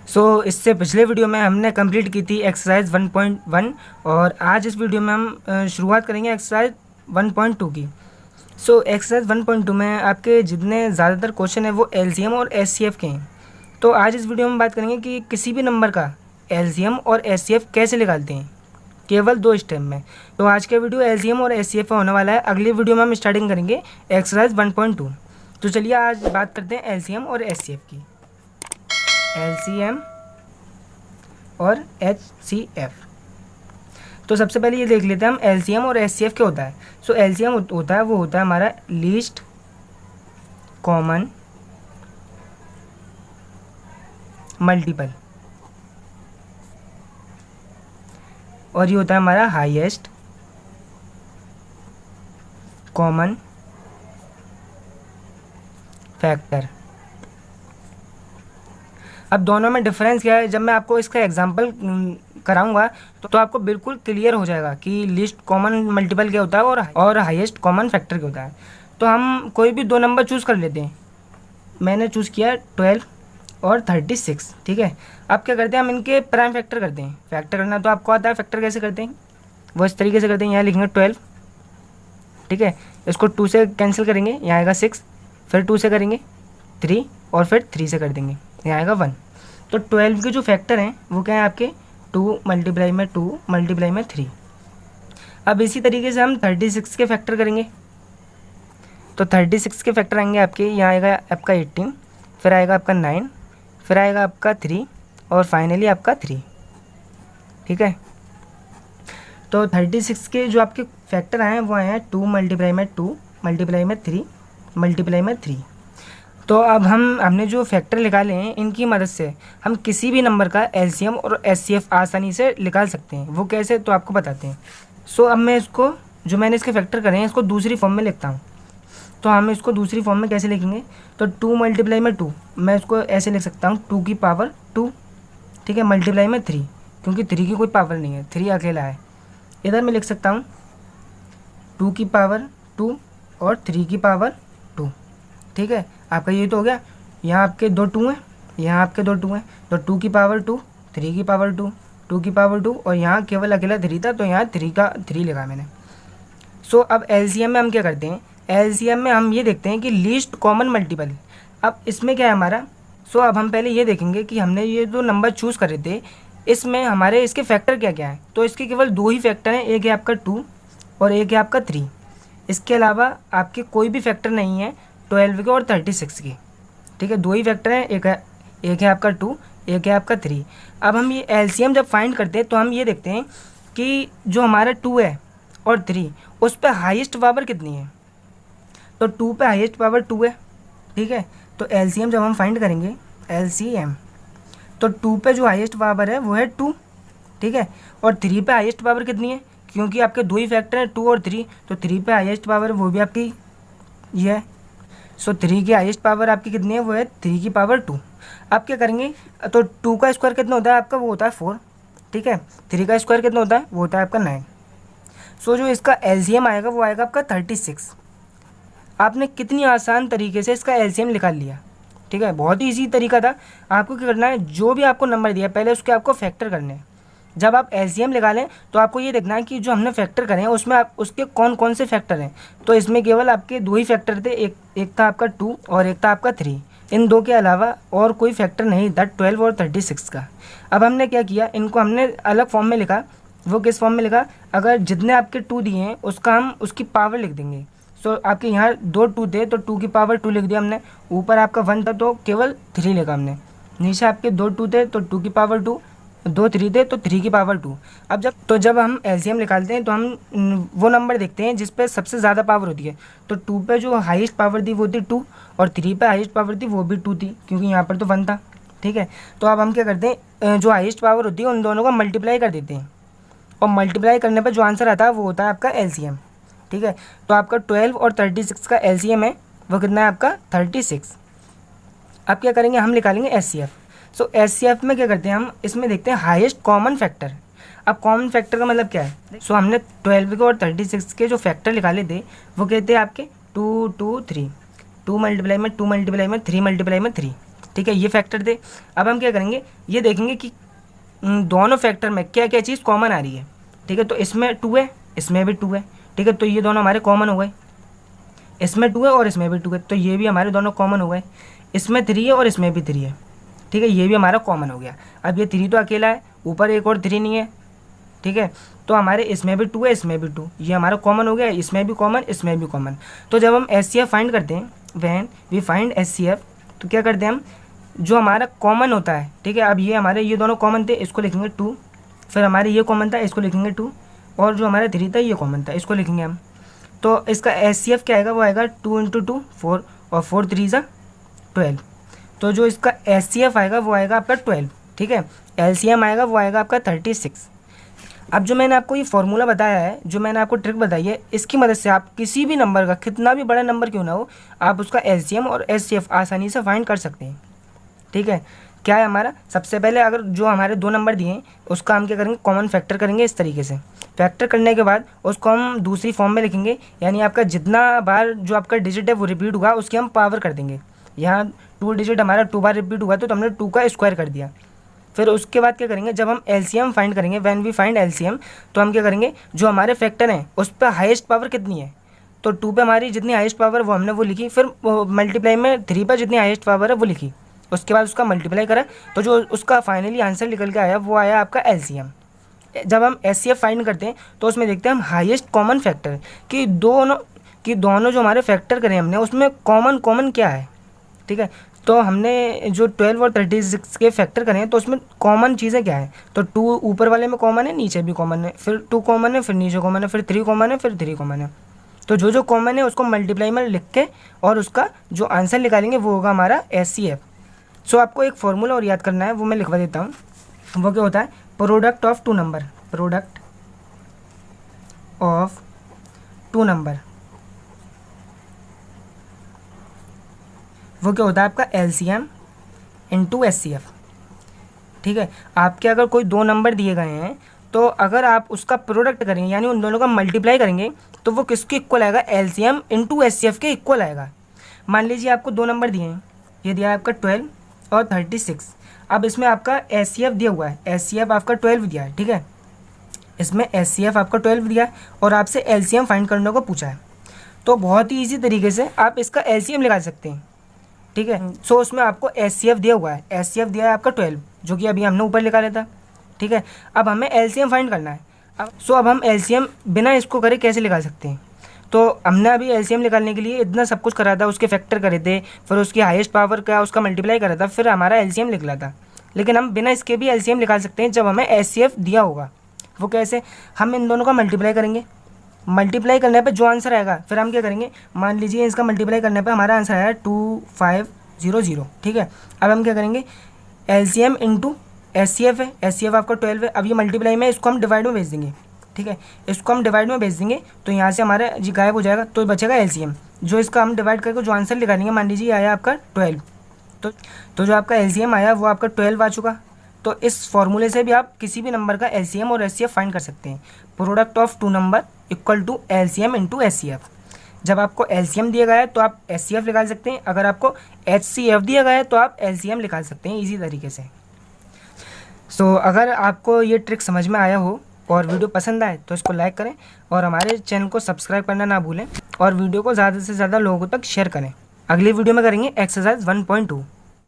इससे पिछले वीडियो में हमने कंप्लीट की थी एक्सरसाइज 1.1 और आज इस वीडियो में हम शुरुआत करेंगे एक्सरसाइज 1.2 की। एक्सरसाइज 1.2 में आपके जितने ज़्यादातर क्वेश्चन है वो एलसीएम और एचसीएफ के हैं। तो आज इस वीडियो में बात करेंगे कि किसी भी नंबर का एलसीएम और एचसीएफ कैसे निकालते हैं, केवल 2 स्टेप में। तो आज का वीडियो एलसीएम और एचसीएफ होने वाला है। अगली वीडियो में हम स्टार्टिंग करेंगे एक्सरसाइज 1.2। तो चलिए आज बात करते हैं एलसीएम और एचसीएफ की। एलसीएम और एचसीएफ। तो सबसे पहले ये देख लेते हैं हम एलसीएम और एचसीएफ क्या होता है। एलसीएम होता है, वो होता है हमारा लीस्ट कॉमन मल्टीपल, और ये होता है हमारा हाईएस्ट कॉमन फैक्टर। अब दोनों में डिफरेंस क्या है, जब मैं आपको इसका एग्जांपल कराऊंगा तो आपको बिल्कुल क्लियर हो जाएगा कि लीस्ट कॉमन मल्टीपल क्या होता है और हाईएस्ट कॉमन फैक्टर क्या होता है। तो हम कोई भी 2 नंबर चूज़ कर लेते हैं। मैंने चूज़ किया 12 और 36, ठीक है। अब क्या करते हैं, हम इनके प्राइम फैक्टर करते हैं। फैक्टर करना तो आपको आता है, फैक्टर कैसे करते हैं वो इस तरीके से करते हैं। यहाँ लिखेंगे 12, ठीक है, इसको 2 से कैंसिल करेंगे, यहाँ आएगा 6, फिर 2 से करेंगे 3 और फिर 3 से कर देंगे, यहाँ आएगा 1। तो 12 के जो फैक्टर हैं वो क्या है आपके 2 मल्टीप्लाई में 2 मल्टीप्लाई में 3। अब इसी तरीके से हम 36 के फैक्टर करेंगे। तो 36 के फैक्टर आएंगे आपके, यहाँ आएगा आपका 18, फिर आएगा आपका 9, फिर आएगा आपका 3 और फाइनली आपका 3, ठीक है। तो 36 के जो आपके फैक्टर आए हैं वो आए हैं 2 मल्टीप्लाई में 2 मल्टीप्लाई में 3 मल्टीप्लाई में 3। तो अब हमने जो फैक्टर निकाले हैं इनकी मदद से हम किसी भी नंबर का एलसीएम और एचसीएफ आसानी से निकाल सकते हैं। वो कैसे, तो आपको बताते हैं। अब मैं इसको, जो मैंने इसके फैक्टर करे हैं, इसको दूसरी फॉर्म में लिखता हूँ। तो हम इसको दूसरी फॉर्म में कैसे लिखेंगे, तो 2 मल्टीप्लाई में 2 मैं इसको ऐसे लिख सकता हूँ 2 की पावर 2, ठीक है, मल्टीप्लाई में 3, क्योंकि 3 की कोई पावर नहीं है, 3 अकेला है। इधर मैं लिख सकता हूँ 2 की पावर 2 और 3 की पावर 2, ठीक है। आपका ये तो हो गया। यहाँ आपके 2 2 हैं, यहाँ आपके 2 2 हैं, तो 2 की पावर 2, 3 की पावर 2, 2 की पावर 2 और यहाँ केवल अकेला 3 था, तो यहाँ 3 का 3 लगा मैंने। अब एलसीएम में हम क्या करते हैं, एलसीएम में हम ये देखते हैं कि लीस्ट कॉमन मल्टीपल। अब इसमें क्या है हमारा, अब हम पहले ये देखेंगे कि हमने ये जो नंबर चूज़ करे थे इसमें हमारे इसके फैक्टर क्या क्या हैं। तो इसके केवल 2 ही फैक्टर हैं, एक है आपका 2 और एक है आपका 3। इसके अलावा आपके कोई भी फैक्टर नहीं है 12 के और 36 के, ठीक है। 2 ही फैक्टर हैं, एक है आपका 2, एक है आपका 3। अब हम ये एलसीएम जब फाइंड करते हैं तो हम ये देखते हैं कि जो हमारा 2 है और 3 उस पर हाईएस्ट पावर कितनी है। तो 2 पे हाईएस्ट पावर 2 है, ठीक है। तो एलसीएम जब हम फाइंड करेंगे एलसीएम, तो 2 पे जो हाईएस्ट पावर है वो है 2, ठीक है। और 3 पे हाईएस्ट पावर कितनी है, क्योंकि आपके 2 ही फैक्टर हैं 2 और 3, तो 3 पे हाईएस्ट पावर वो भी आपकी ये है। 3 की हाईएस्ट पावर आपकी कितनी है, वो है 3 की पावर 2। आप क्या करेंगे, तो 2 का स्क्वायर कितना होता है आपका, वो होता है 4, ठीक है। 3 का स्क्वायर कितना होता है, वो होता है आपका 9। जो इसका एलसीएम आएगा वो आएगा आपका 36। आपने कितनी आसान तरीके से इसका एलसीएम निकाल लिया, ठीक है। बहुत ही ईजी तरीका था। आपको क्या करना है, जो भी आपको नंबर दिया पहले उसके आपको फैक्टर करने हैं। जब आप एलसीएम निकालें तो आपको ये देखना है कि जो हमने फैक्टर करें उसमें आप उसके कौन कौन से फैक्टर हैं। तो इसमें केवल आपके 2 ही फैक्टर थे, एक था आपका 2 और एक था आपका 3। इन 2 के अलावा और कोई फैक्टर नहीं था 12 और 36 का। अब हमने क्या किया, इनको हमने अलग फॉर्म में लिखा। वो किस फॉर्म में लिखा, अगर जितने आपके 2 दिए हैं उसका हम उसकी पावर लिख देंगे। आपके यहाँ 2 2 थे तो 2 की पावर 2 लिख दिया हमने। ऊपर आपका 1 था तो केवल 3 लिखा हमने। नीचे आपके 2 2 थे तो 2 की पावर 2, 2 3 थे तो 3 की पावर 2। अब जब हम एलसीएम निकालते हैं तो हम वो नंबर देखते हैं जिस पे सबसे ज़्यादा पावर होती है। तो 2 पे जो हाईएस्ट पावर थी वो थी 2 और 3 पे हाईएस्ट पावर थी वो भी 2 थी, क्योंकि यहाँ पर तो 1 था, ठीक है। तो अब हम क्या करते हैं, जो हाईएस्ट पावर होती है उन दोनों को मल्टीप्लाई कर देते हैं और मल्टीप्लाई करने पर जो आंसर आता है वो होता है आपका एलसीएम, ठीक है। तो आपका 12 और 36 का एलसीएम है वो कितना है आपका 36। अब क्या करेंगे, हम निकालेंगे एचसीएफ। एचसीएफ में क्या करते हैं, हम इसमें देखते हैं हाईएस्ट कॉमन फैक्टर। अब कॉमन फैक्टर का मतलब क्या है, हमने 12 के और 36 के जो फैक्टर निकाले थे वो कहते हैं आपके 2 2 3, 2 मल्टीप्लाई में 2 मल्टीप्लाई में 3 मल्टीप्लाई में 3, ठीक है, ये फैक्टर थे। अब हम क्या करेंगे, ये देखेंगे कि दोनों फैक्टर में क्या क्या चीज़ कॉमन आ रही है। ठीक है, तो इसमें 2 है, इसमें भी 2 है। ठीक है, तो ये दोनों हमारे कॉमन हो गए। इसमें 2 है और इसमें भी 2 है, तो ये भी हमारे दोनों कॉमन हो गए। इसमें 3 है और इसमें भी 3 है। ठीक है, ये भी हमारा कॉमन हो गया। अब ये 3 तो अकेला है, ऊपर एक और 3 नहीं है। ठीक है, तो हमारे इसमें भी 2 है, इसमें भी 2, ये हमारा कॉमन हो गया। इसमें भी कॉमन, इसमें भी कॉमन। तो जब हम HCF फाइंड करते हैं, व्हेन वी फाइंड HCF, तो क्या करते हैं हम, जो हमारा कॉमन होता है। ठीक है, अब ये हमारे ये दोनों कॉमन थे, इसको लिखेंगे 2। फिर हमारे ये कॉमन था, इसको लिखेंगे 2। और जो हमारा 3 था ये कॉमन था, इसको लिखेंगे हम। तो इसका HCF क्या आएगा, वो आएगा 2 × 2 4, और 4 3 ज़ा 12। तो जो इसका HCF आएगा वो आएगा आपका 12। ठीक है, LCM आएगा वो आएगा आपका 36। अब जो मैंने आपको ये फॉर्मूला बताया है, जो मैंने आपको ट्रिक बताई है, इसकी मदद से आप किसी भी नंबर का, कितना भी बड़ा नंबर क्यों ना हो, आप उसका LCM और HCF आसानी से फाइंड कर सकते हैं। ठीक है, क्या है हमारा, सबसे पहले अगर जो हमारे 2 नंबर दिए हैं उसका हम क्या करेंगे, कॉमन फैक्टर करेंगे। इस तरीके से फैक्टर करने के बाद उसको हम दूसरी फॉर्म में लिखेंगे, यानी आपका जितना बार जो आपका डिजिट है वो रिपीट हुआ उसकी हम पावर कर देंगे। यहाँ 2 डिजिट हमारा 2 बार रिपीट हुआ तो हमने 2 का स्क्वायर कर दिया। फिर उसके बाद क्या करेंगे, जब हम LCM फाइंड करेंगे, व्हेन वी फाइंड LCM, तो हम क्या करेंगे, जो हमारे फैक्टर हैं उस पर हाईएस्ट पावर कितनी है, तो 2 पे हमारी जितनी हाईएस्ट पावर वो हमने वो लिखी। फिर मल्टीप्लाई में 3 पर जितनी हाईएस्ट पावर है वो लिखी। उसके बाद उसका मल्टीप्लाई करा, तो जो उसका फाइनली आंसर निकल के आया वो आया आपका LCM। जब हम HCF फाइंड करते हैं तो उसमें देखते हैं हम हाईएस्ट कॉमन फैक्टर कि दोनों जो हमारे फैक्टर करें हमने उसमें कॉमन क्या है। ठीक है, तो हमने जो 12 और 36 के फैक्टर करें तो उसमें कॉमन चीज़ें क्या है, तो 2 ऊपर वाले में कॉमन है, नीचे भी कॉमन है, फिर 2 कॉमन है, फिर नीचे कॉमन है, फिर 3 कॉमन है, फिर 3 कॉमन है। तो जो कॉमन है उसको मल्टीप्लाई में लिख के और उसका जो आंसर निकालेंगे वो होगा हमारा HCF। सो आपको एक फॉर्मूला और याद करना है, वो मैं लिखवा देता हूँ। वो क्या होता है, product of 2 number, product of 2 number, वो क्या होता है आपका LCM × HCF। ठीक है, आपके अगर कोई 2 नंबर दिए गए हैं तो अगर आप उसका प्रोडक्ट करेंगे यानी उन दोनों का मल्टीप्लाई करेंगे तो वो किसके इक्वल आएगा, LCM × HCF के इक्वल आएगा। मान लीजिए आपको 2 नंबर दिए हैं, ये दिया है आपका 12 और 36। अब इसमें आपका HCF दिया हुआ है, HCF आपका 12 दिया है। ठीक है, इसमें HCF आपका 12 दिया है और आपसे LCM फाइंड करने को पूछा है। तो बहुत ही ईजी तरीके से आप इसका LCM निकाल सकते हैं। ठीक है, सो उसमें आपको HCF दिया हुआ है, HCF दिया है आपका 12, जो कि अभी हमने ऊपर निकाला था। ठीक है, अब हमें LCM फाइंड करना है। अब हम LCM बिना इसको करे कैसे निकाल सकते हैं, तो हमने अभी LCM निकालने के लिए इतना सब कुछ करा था, उसके फैक्टर करे थे, फिर उसकी हाईएस्ट पावर का उसका मल्टीप्लाई करा था, फिर हमारा LCM निकला था। लेकिन हम बिना इसके भी LCM निकाल सकते हैं जब हमें HCF दिया होगा। वो कैसे, हम इन दोनों का मल्टीप्लाई करेंगे, मल्टीप्लाई करने पे जो आंसर आएगा फिर हम क्या करेंगे, मान लीजिए इसका मल्टीप्लाई करने पे हमारा आंसर आया 2500। ठीक है, अब हम क्या करेंगे, LCM × HCF है, HCF आपका 12 है। अब ये मल्टीप्लाई में इसको हम डिवाइड में भेज देंगे। ठीक है, इसको हम डिवाइड में भेज देंगे तो यहाँ से हमारा जी गायब हो जाएगा, तो बचेगा LCM, जो इसका हम डिवाइड करके जो आंसर निकालेंगे। मान लीजिए आया आपका 12, तो जो आपका LCM आया वो आपका 12 आ चुका। तो इस फॉर्मूले से भी आप किसी भी नंबर का LCM और HCF फाइंड कर सकते हैं। Product of 2 number equal to LCM × HCF। जब आपको LCM दिया गया है तो आप HCF निकाल सकते हैं, अगर आपको HCF दिया गया है तो आप LCM निकाल सकते हैं इजी तरीके से। सो अगर आपको ये ट्रिक समझ में आया हो और वीडियो पसंद आए तो इसको लाइक करें और हमारे चैनल को सब्सक्राइब करना ना भूलें और वीडियो को ज़्यादा से ज़्यादा लोगों तक शेयर करें। अगली वीडियो में करेंगे एक्सरसाइज 1.2।